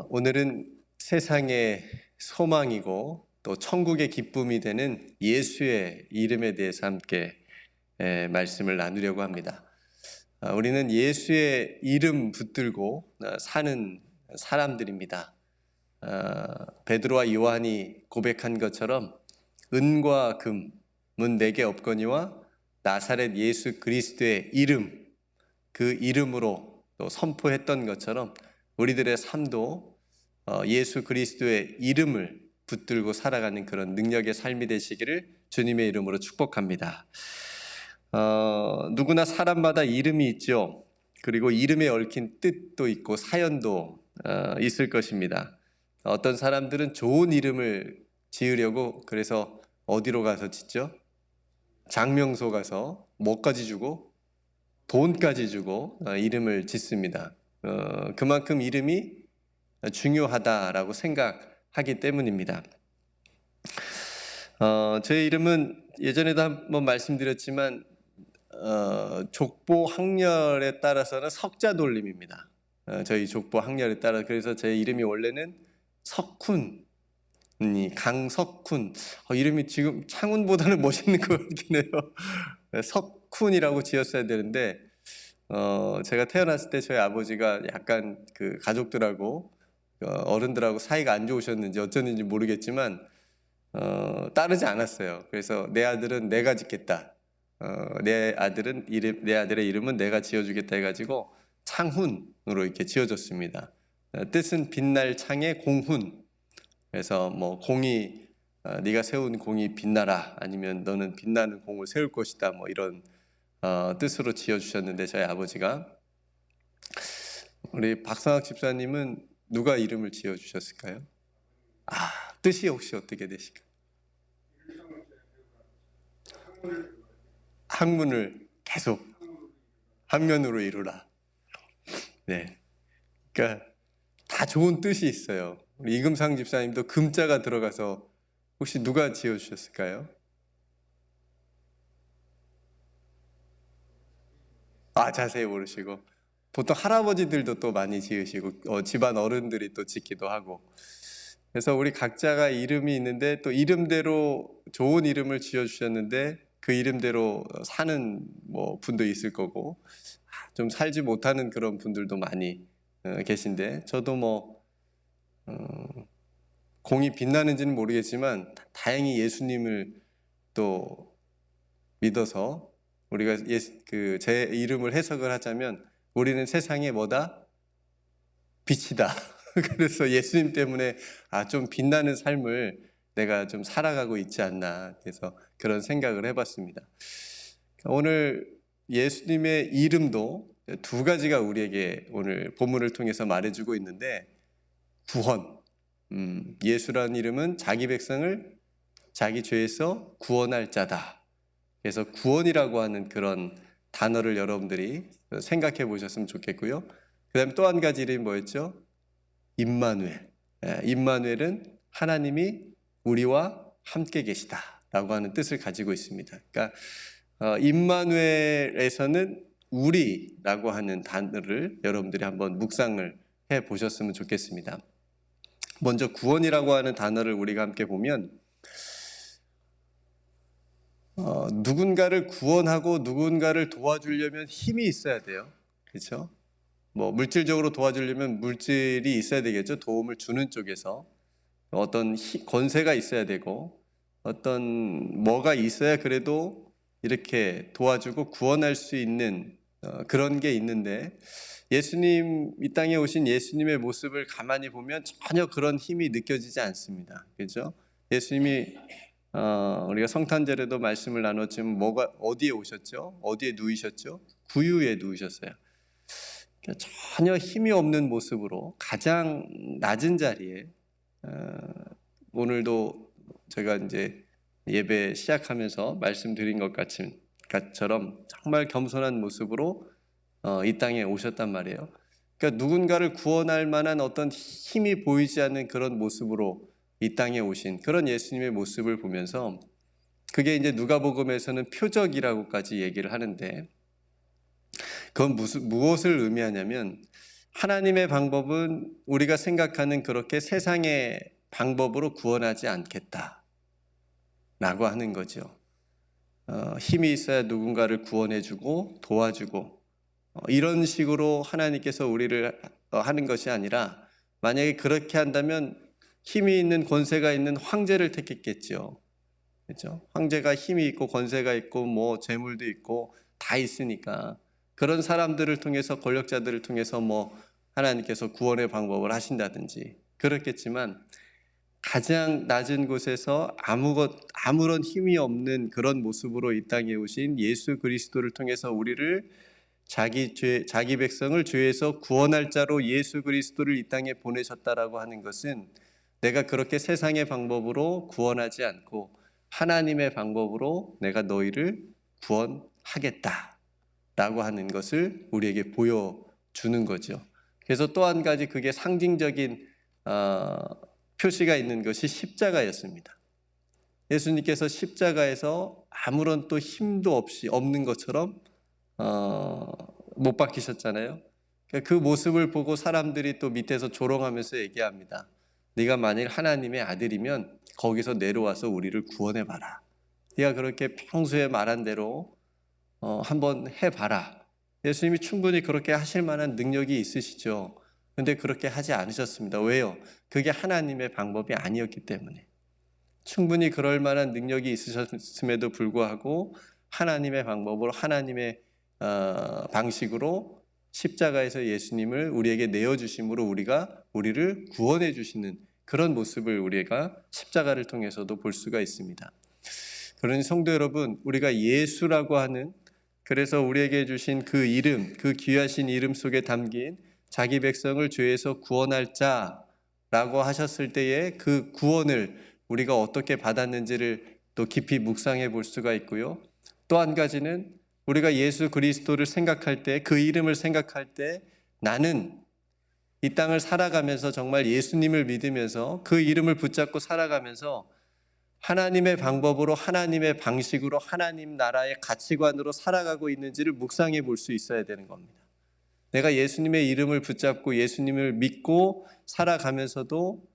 오늘은 세상의 소망이고 또 천국의 기쁨이 되는 예수의 이름에 대해서 함께 말씀을 나누려고 합니다. 우리는 예수의 이름 붙들고 사는 사람들입니다. 베드로와 요한이 고백한 것처럼 은과 금은 내게 없거니와 나사렛 예수 그리스도의 이름, 그 이름으로 또 선포했던 것처럼 우리들의 삶도 예수 그리스도의 이름을 붙들고 살아가는 그런 능력의 삶이 되시기를 주님의 이름으로 축복합니다. 누구나 사람마다 이름이 있죠. 그리고 이름에 얽힌 뜻도 있고 사연도 있을 것입니다. 어떤 사람들은 좋은 이름을 지으려고 그래서 어디로 가서 짓죠? 장명소 가서 뭐까지 주고 돈까지 주고 이름을 짓습니다. 그만큼 이름이 중요하다라고 생각하기 때문입니다. 제 이름은 예전에도 한번 말씀드렸지만 족보 학렬에 따라서는 석자 돌림입니다. 저희 족보 학렬에 따라 그래서 제 이름이 원래는 석훈, 강석훈. 이름이 지금 창훈보다는 멋있는 것 같긴 해요. 석훈이라고 지었어야 되는데 제가 태어났을 때 저희 아버지가 약간 그 가족들하고 어른들하고 사이가 안 좋으셨는지 어쩌는지 모르겠지만 따르지 않았어요. 그래서 내 아들은 내가 짓겠다. 내 아들의 이름은 내가 지어주겠다 해가지고 창훈으로 이렇게 지어졌습니다. 뜻은 빛날 창의 공훈. 그래서 뭐 공이 네가 세운 공이 빛나라, 아니면 너는 빛나는 공을 세울 것이다, 뭐 이런 뜻으로 지어주셨는데 저희 아버지가. 우리 박상학 집사님은 누가 이름을 지어주셨을까요? 뜻이 혹시 어떻게 되실까요? 학문을 계속 학면으로 이루라. 네, 그러니까 다 좋은 뜻이 있어요. 우리 이금상 집사님도 금자가 들어가서 혹시 누가 지어주셨을까요? 자세히 모르시고. 보통 할아버지들도 또 많이 지으시고 집안 어른들이 또 짓기도 하고. 그래서 우리 각자가 이름이 있는데 또 이름대로 좋은 이름을 지어주셨는데 그 이름대로 사는 뭐 분도 있을 거고 좀 살지 못하는 그런 분들도 많이 계신데, 저도 뭐 공이 빛나는지는 모르겠지만 다행히 예수님을 또 믿어서 우리가 제 이름을 해석을 하자면 우리는 세상에 뭐다? 빛이다. 그래서 예수님 때문에 좀 빛나는 삶을 내가 좀 살아가고 있지 않나, 그래서 그런 생각을 해봤습니다. 오늘 예수님의 이름도 두 가지가 우리에게 오늘 본문을 통해서 말해주고 있는데, 구원, 예수라는 이름은 자기 백성을 자기 죄에서 구원할 자다. 그래서 구원이라고 하는 그런 단어를 여러분들이 생각해 보셨으면 좋겠고요. 그 다음에 또 한 가지 이름이 뭐였죠? 임마누엘. 임마누엘은 하나님이 우리와 함께 계시다라고 하는 뜻을 가지고 있습니다. 그러니까 임마누엘에서는 우리라고 하는 단어를 여러분들이 한번 묵상을 해 보셨으면 좋겠습니다. 먼저 구원이라고 하는 단어를 우리가 함께 보면 누군가를 구원하고 누군가를 도와주려면 힘이 있어야 돼요. 그렇죠? 뭐 물질적으로 도와주려면 물질이 있어야 되겠죠. 도움을 주는 쪽에서 어떤 권세가 있어야 되고 어떤 뭐가 있어야 그래도 이렇게 도와주고 구원할 수 있는 그런 게 있는데, 예수님, 이 땅에 오신 예수님의 모습을 가만히 보면 전혀 그런 힘이 느껴지지 않습니다. 그렇죠? 예수님이 우리가 성탄절에도 말씀을 나눴지만 어디에 오셨죠? 어디에 누이셨죠? 구유에 누우셨어요. 그러니까 전혀 힘이 없는 모습으로 가장 낮은 자리에, 오늘도 제가 이제 예배 시작하면서 말씀드린 것처럼 정말 겸손한 모습으로 이 땅에 오셨단 말이에요. 그러니까 누군가를 구원할 만한 어떤 힘이 보이지 않는 그런 모습으로 이 땅에 오신 그런 예수님의 모습을 보면서, 그게 이제 누가복음에서는 표적이라고까지 얘기를 하는데, 그건 무엇을 의미하냐면 하나님의 방법은 우리가 생각하는 그렇게 세상의 방법으로 구원하지 않겠다라고 하는 거죠. 힘이 있어야 누군가를 구원해주고 도와주고 이런 식으로 하나님께서 우리를 하는 것이 아니라, 만약에 그렇게 한다면 힘이 있는 권세가 있는 황제를 택했겠죠. 그렇죠? 황제가 힘이 있고 권세가 있고 뭐 재물도 있고 다 있으니까 그런 사람들을 통해서, 권력자들을 통해서 뭐 하나님께서 구원의 방법을 하신다든지 그렇겠지만, 가장 낮은 곳에서 아무런 힘이 없는 그런 모습으로 이 땅에 오신 예수 그리스도를 통해서 우리를 자기 백성을 죄에서 구원할 자로 예수 그리스도를 이 땅에 보내셨다라고 하는 것은, 내가 그렇게 세상의 방법으로 구원하지 않고 하나님의 방법으로 내가 너희를 구원하겠다라고 하는 것을 우리에게 보여주는 거죠. 그래서 또 한 가지, 그게 상징적인 표시가 있는 것이 십자가였습니다. 예수님께서 십자가에서 아무런 또 힘도 없이 없는 것처럼 못 박히셨잖아요. 그 모습을 보고 사람들이 또 밑에서 조롱하면서 얘기합니다. 네가 만일 하나님의 아들이면 거기서 내려와서 우리를 구원해봐라. 네가 그렇게 평소에 말한 대로 한번 해봐라. 예수님이 충분히 그렇게 하실 만한 능력이 있으시죠. 근데 그렇게 하지 않으셨습니다. 왜요? 그게 하나님의 방법이 아니었기 때문에. 충분히 그럴 만한 능력이 있으셨음에도 불구하고 하나님의 방법으로, 하나님의 방식으로 십자가에서 예수님을 우리에게 내어주심으로 우리를 구원해 주시는 그런 모습을 우리가 십자가를 통해서도 볼 수가 있습니다. 그러니 성도 여러분, 우리가 예수라고 하는, 그래서 우리에게 주신 그 이름, 그 귀하신 이름 속에 담긴 자기 백성을 죄에서 구원할 자라고 하셨을 때에 그 구원을 우리가 어떻게 받았는지를 또 깊이 묵상해 볼 수가 있고요. 또 한 가지는, 우리가 예수 그리스도를 생각할 때, 그 이름을 생각할 때, 나는 이 땅을 살아가면서 정말 예수님을 믿으면서 그 이름을 붙잡고 살아가면서 하나님의 방법으로, 하나님의 방식으로, 하나님 나라의 가치관으로 살아가고 있는지를 묵상해 볼 수 있어야 되는 겁니다. 내가 예수님의 이름을 붙잡고 예수님을 믿고 살아가면서도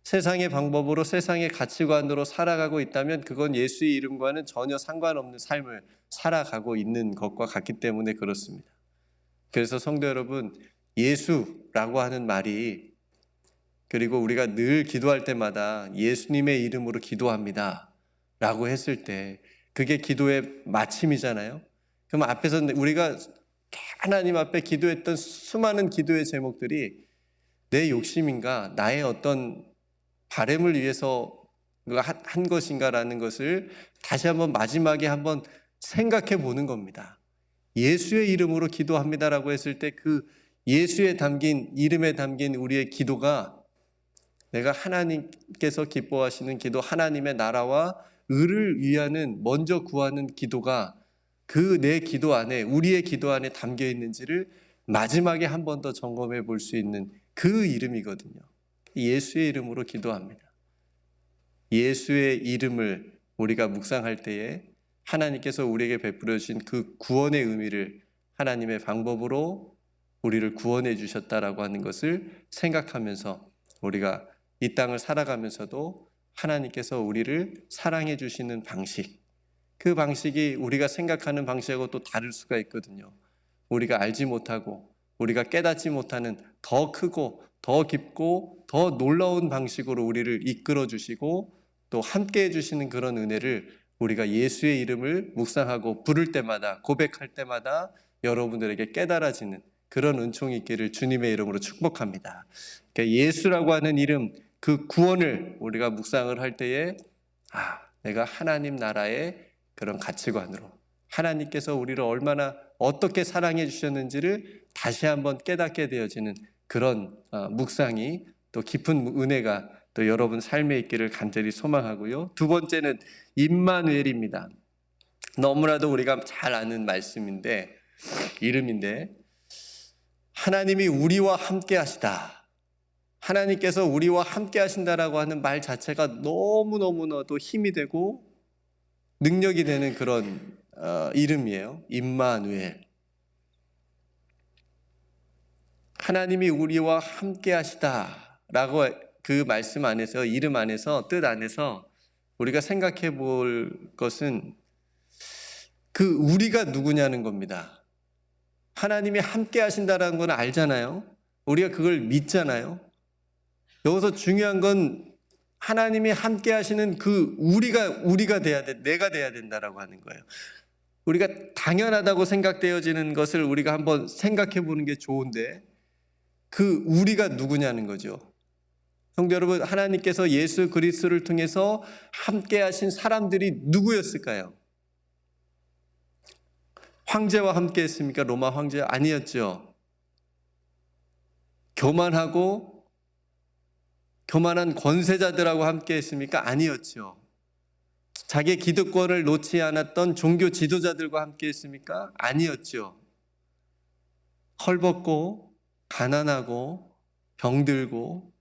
세상의 방법으로, 세상의 가치관으로 살아가고 있다면 그건 예수의 이름과는 전혀 상관없는 삶을 살아가고 있는 것과 같기 때문에 그렇습니다. 그래서 성도 여러분, 예수라고 하는 말이, 그리고 우리가 늘 기도할 때마다 예수님의 이름으로 기도합니다 라고 했을 때 그게 기도의 마침이잖아요. 그럼 앞에서 우리가 하나님 앞에 기도했던 수많은 기도의 제목들이 내 욕심인가, 나의 어떤 바램을 위해서 한 것인가라는 것을 다시 한번 마지막에 한번 생각해 보는 겁니다. 예수의 이름으로 기도합니다라고 했을 때 그 예수의 담긴, 이름에 담긴 우리의 기도가, 내가 하나님께서 기뻐하시는 기도, 하나님의 나라와 의를 위하는 먼저 구하는 기도가 그 내 기도 안에, 우리의 기도 안에 담겨 있는지를 마지막에 한 번 더 점검해 볼 수 있는 그 이름이거든요. 예수의 이름으로 기도합니다. 예수의 이름을 우리가 묵상할 때에 하나님께서 우리에게 베풀어 주신 그 구원의 의미를, 하나님의 방법으로 우리를 구원해 주셨다라고 하는 것을 생각하면서 우리가 이 땅을 살아가면서도 하나님께서 우리를 사랑해 주시는 방식, 그 방식이 우리가 생각하는 방식하고 또 다를 수가 있거든요. 우리가 알지 못하고 우리가 깨닫지 못하는 더 크고 더 깊고 더 놀라운 방식으로 우리를 이끌어 주시고 또 함께 해주시는 그런 은혜를 우리가 예수의 이름을 묵상하고 부를 때마다, 고백할 때마다 여러분들에게 깨달아지는 그런 은총이 있기를 주님의 이름으로 축복합니다. 그러니까 예수라고 하는 이름, 그 구원을 우리가 묵상을 할 때에 내가 하나님 나라의 그런 가치관으로, 하나님께서 우리를 얼마나 어떻게 사랑해 주셨는지를 다시 한번 깨닫게 되어지는 그런 묵상이, 또 깊은 은혜가 또 여러분 삶에 있기를 간절히 소망하고요. 두 번째는 임마누엘입니다. 너무나도 우리가 잘 아는 말씀인데, 이름인데, 하나님이 우리와 함께 하시다, 하나님께서 우리와 함께 하신다라고 하는 말 자체가 너무너무나도 힘이 되고 능력이 되는 그런 이름이에요. 임마누엘. 하나님이 우리와 함께 하시다라고 그 말씀 안에서, 이름 안에서, 뜻 안에서 우리가 생각해 볼 것은 그 우리가 누구냐는 겁니다. 하나님이 함께 하신다라는 건 알잖아요. 우리가 그걸 믿잖아요. 여기서 중요한 건 하나님이 함께 하시는 그 우리가 돼야 돼, 내가 돼야 된다라고 하는 거예요. 우리가 당연하다고 생각되어지는 것을 우리가 한번 생각해 보는 게 좋은데 그 우리가 누구냐는 거죠. 성도 여러분, 하나님께서 예수 그리스도를 통해서 함께 하신 사람들이 누구였을까요? 황제와 함께 했습니까? 로마 황제? 아니었죠. 교만한 권세자들하고 함께 했습니까? 아니었죠. 자기의 기득권을 놓지 않았던 종교 지도자들과 함께 했습니까? 아니었죠. 헐벗고 가난하고 병들고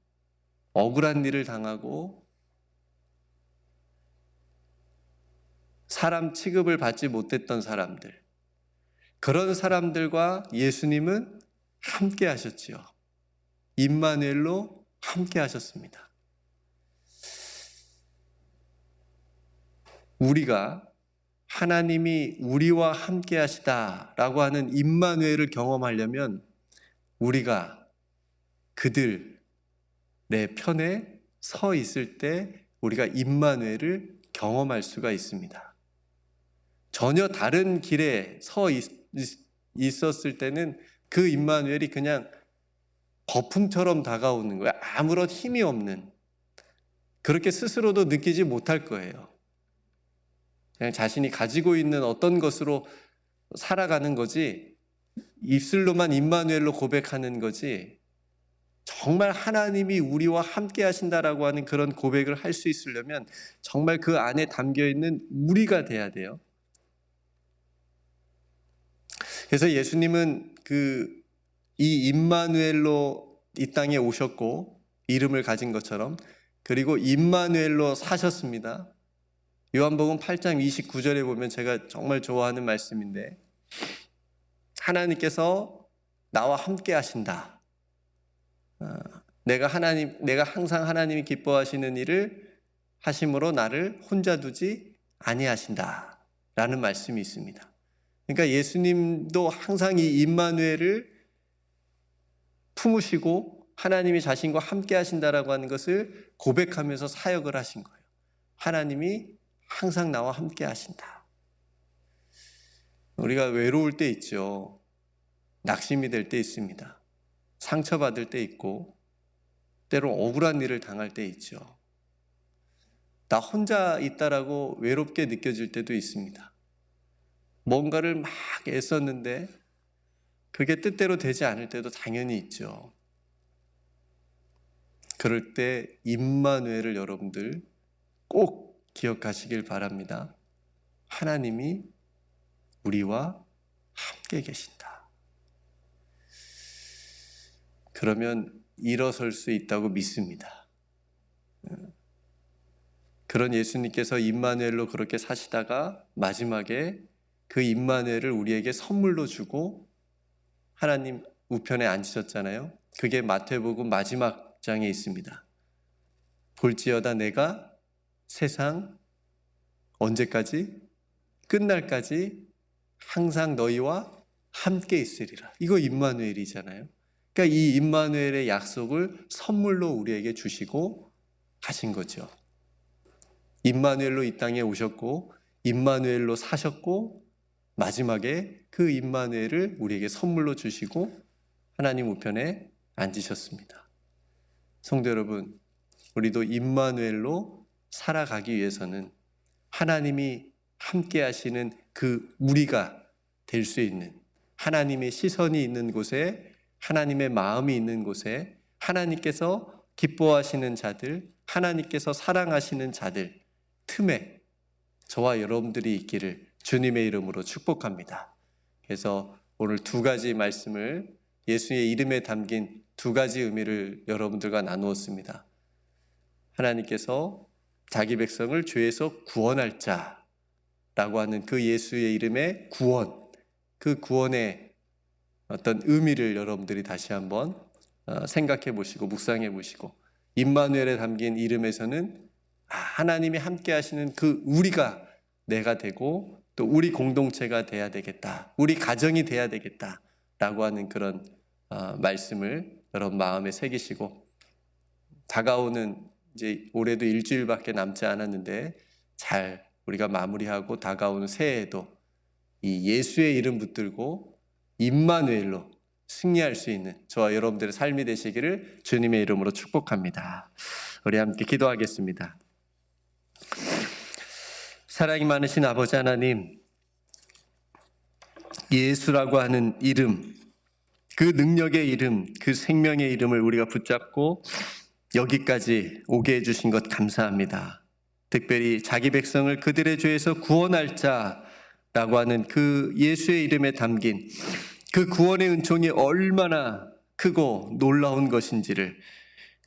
억울한 일을 당하고 사람 취급을 받지 못했던 사람들, 그런 사람들과 예수님은 함께 하셨지요. 임마누엘로 함께 하셨습니다. 우리가 하나님이 우리와 함께 하시다라고 하는 임마누엘을 경험하려면 우리가 그들의 편에 서 있을 때 우리가 임마누엘을 경험할 수가 있습니다. 전혀 다른 길에 서 있었을 때는 그 임마누엘이 그냥 거품처럼 다가오는 거예요. 아무런 힘이 없는, 그렇게 스스로도 느끼지 못할 거예요. 그냥 자신이 가지고 있는 어떤 것으로 살아가는 거지, 입술로만 임마누엘로 고백하는 거지, 정말 하나님이 우리와 함께 하신다라고 하는 그런 고백을 할 수 있으려면 정말 그 안에 담겨 있는 우리가 돼야 돼요. 그래서 예수님은 이 임마누엘로 이 땅에 오셨고 이름을 가진 것처럼, 그리고 임마누엘로 사셨습니다. 요한복음 8장 29절에 보면 제가 정말 좋아하는 말씀인데, 하나님께서 나와 함께 하신다. 내가 항상 하나님이 기뻐하시는 일을 하심으로 나를 혼자 두지 아니하신다 라는 말씀이 있습니다. 그러니까 예수님도 항상 이 임마누엘을 품으시고 하나님이 자신과 함께 하신다라고 하는 것을 고백하면서 사역을 하신 거예요. 하나님이 항상 나와 함께 하신다. 우리가 외로울 때 있죠. 낙심이 될 때 있습니다. 상처받을 때 있고 때로 억울한 일을 당할 때 있죠. 나 혼자 있다라고 외롭게 느껴질 때도 있습니다. 뭔가를 막 애썼는데 그게 뜻대로 되지 않을 때도 당연히 있죠. 그럴 때 임마누엘을 여러분들 꼭 기억하시길 바랍니다. 하나님이 우리와 함께 계신다. 그러면 일어설 수 있다고 믿습니다. 그런 예수님께서 임마누엘로 그렇게 사시다가 마지막에 그 임마누엘을 우리에게 선물로 주고 하나님 우편에 앉으셨잖아요. 그게 마태복음 마지막 장에 있습니다. 볼지어다 내가 세상 언제까지? 끝날까지 항상 너희와 함께 있으리라. 이거 임마누엘이잖아요. 그러니까 이 임마누엘의 약속을 선물로 우리에게 주시고 가신 거죠. 임마누엘로 이 땅에 오셨고 임마누엘로 사셨고 마지막에 그 임마누엘을 우리에게 선물로 주시고 하나님 우편에 앉으셨습니다. 성도 여러분, 우리도 임마누엘로 살아가기 위해서는 하나님이 함께 하시는 그 우리가 될 수 있는, 하나님의 시선이 있는 곳에, 하나님의 마음이 있는 곳에, 하나님께서 기뻐하시는 자들, 하나님께서 사랑하시는 자들 틈에 저와 여러분들이 있기를 주님의 이름으로 축복합니다. 그래서 오늘 두 가지 말씀을, 예수의 이름에 담긴 두 가지 의미를 여러분들과 나누었습니다. 하나님께서 자기 백성을 죄에서 구원할 자라고 하는 그 예수의 이름의 구원, 그 구원의 어떤 의미를 여러분들이 다시 한번 생각해 보시고 묵상해 보시고, 임마누엘에 담긴 이름에서는 하나님이 함께 하시는 그 우리가 내가 되고 또 우리 공동체가 돼야 되겠다, 우리 가정이 돼야 되겠다라고 하는 그런 말씀을 여러분 마음에 새기시고, 다가오는 이제 올해도 일주일밖에 남지 않았는데 잘 우리가 마무리하고 다가오는 새해에도 이 예수의 이름 붙들고 임마누엘로 승리할 수 있는 저와 여러분들의 삶이 되시기를 주님의 이름으로 축복합니다. 우리 함께 기도하겠습니다. 사랑이 많으신 아버지 하나님, 예수라고 하는 이름, 그 능력의 이름, 그 생명의 이름을 우리가 붙잡고 여기까지 오게 해주신 것 감사합니다. 특별히 자기 백성을 그들의 죄에서 구원할 자라고 하는 그 예수의 이름에 담긴 그 구원의 은총이 얼마나 크고 놀라운 것인지를,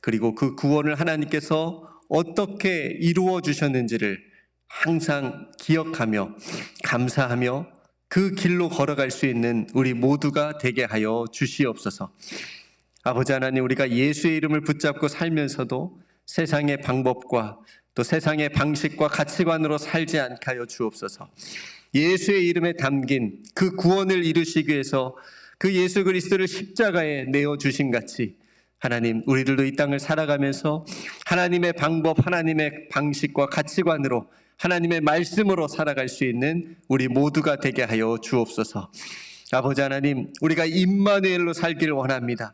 그리고 그 구원을 하나님께서 어떻게 이루어 주셨는지를 항상 기억하며 감사하며 그 길로 걸어갈 수 있는 우리 모두가 되게 하여 주시옵소서. 아버지 하나님, 우리가 예수의 이름을 붙잡고 살면서도 세상의 방법과 또 세상의 방식과 가치관으로 살지 않게 하여 주옵소서. 예수의 이름에 담긴 그 구원을 이루시기 위해서 그 예수 그리스도를 십자가에 내어주신 같이, 하나님, 우리들도 이 땅을 살아가면서 하나님의 방법, 하나님의 방식과 가치관으로, 하나님의 말씀으로 살아갈 수 있는 우리 모두가 되게 하여 주옵소서. 아버지 하나님, 우리가 임마누엘로 살기를 원합니다.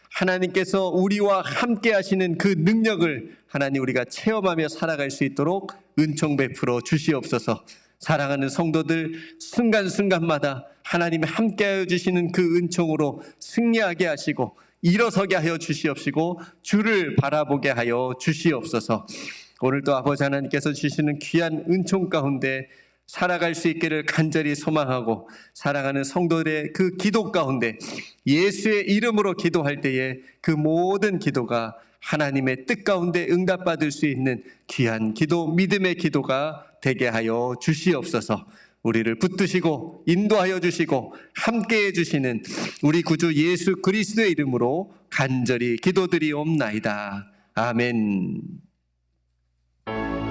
하나님께서 우리와 함께 하시는 그 능력을 하나님 우리가 체험하며 살아갈 수 있도록 은총 베풀어 주시옵소서. 사랑하는 성도들, 순간순간마다 하나님이 함께하여 주시는 그 은총으로 승리하게 하시고 일어서게 하여 주시옵시고 주를 바라보게 하여 주시옵소서. 오늘도 아버지 하나님께서 주시는 귀한 은총 가운데 살아갈 수 있기를 간절히 소망하고, 사랑하는 성도들의 그 기도 가운데 예수의 이름으로 기도할 때에 그 모든 기도가 하나님의 뜻 가운데 응답받을 수 있는 귀한 기도, 믿음의 기도가 되게 하여 주시옵소서. 우리를 붙드시고 인도하여 주시고 함께해 주시는 우리 구주 예수 그리스도의 이름으로 간절히 기도드리옵나이다. 아멘.